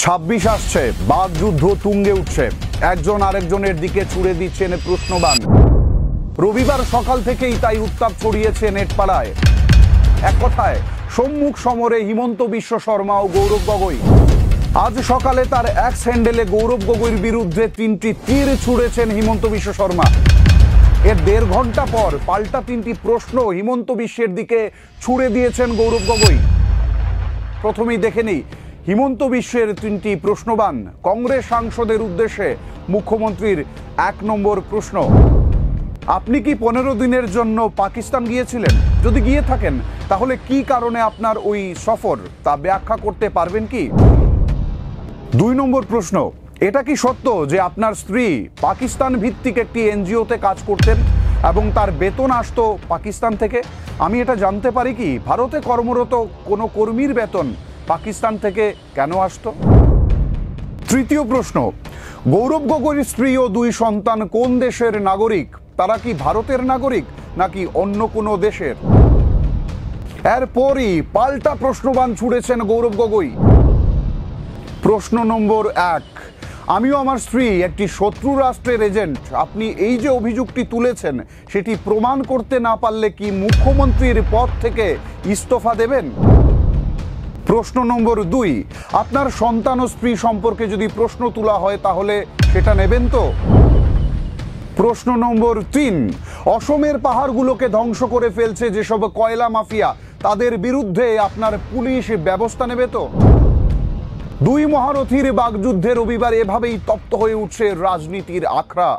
26 আসছে, বাকযুদ্ধ তুঙ্গে উঠছে, একজন আরেকজনের দিকে ছুড়ে দিচ্ছেন প্রশ্নবাণ। রবিবার সকাল থেকেই তাই উত্তাপ ছড়িয়েছে নেটপাড়ায়। এক কথায় সম্মুখ সমরে হিমন্ত বিশ্ব শর্মা ও গৌরব গগৈ। আজ সকালে তার এক্স হ্যান্ডেলে গৌরব গগৈর বিরুদ্ধে 3টি তীর ছুড়েছেন হিমন্ত বিশ্ব শর্মা। এর 1.5 ঘন্টা পর পাল্টা 3টি প্রশ্ন হিমন্ত বিশ্বের দিকে ছুড়ে দিয়েছেন গৌরব গগৈ। প্রথমেই দেখে নিই হিমন্ত বিশ্বের 3টি প্রশ্নবাণ। কংগ্রেস সাংসদের উদ্দেশ্যে মুখ্যমন্ত্রীর 1 নম্বর প্রশ্ন, আপনি কি 15 দিনের জন্য পাকিস্তান গিয়েছিলেন? যদি গিয়ে থাকেন তাহলে কি কারণে আপনার ওই সফর তা ব্যাখ্যা করতে পারবেন কি? 2 নম্বর প্রশ্ন, এটা কি সত্য যে আপনার স্ত্রী পাকিস্তান ভিত্তিক একটি এনজিওতে কাজ করতেন এবং তার বেতন আসতো পাকিস্তান থেকে? আমি এটা জানতে পারি কি ভারতে কর্মরত কোনো কর্মীর বেতন পাকিস্তান থেকে কেন আসতো? 3য় প্রশ্ন, গৌরব গগৈর স্ত্রী ও 2 সন্তান কোন দেশের নাগরিক? তারা কি ভারতের নাগরিক নাকি অন্য কোনো দেশের? এরপরই পাল্টা প্রশ্নবাণ ছুড়েছেন গৌরব গগৈ। প্রশ্ন নম্বর 1, আমিও আমার স্ত্রী একটি শত্রু রাষ্ট্রের এজেন্ট। আপনি এই যে অভিযোগটি তুলেছেন সেটি প্রমাণ করতে না পারলে কি মুখ্যমন্ত্রীর পদ থেকে ইস্তফা দেবেন? প্রশ্ন নম্বর 2, আপনার সন্তান ও স্ত্রী সম্পর্কে যদি প্রশ্ন তোলা হয় তাহলে সেটা নেবেন তো? প্রশ্ন নম্বর 3, অসমের পাহাড়গুলোকে ধ্বংস করে ফেলছে যেসব কয়লা মাফিয়া, তাদের বিরুদ্ধে আপনার পুলিশ ব্যবস্থা নেবে তো? 2 মহারথীর বাকযুদ্ধে রবিবার এভাবেই তপ্ত হয়ে উঠছে রাজনীতির আখড়া।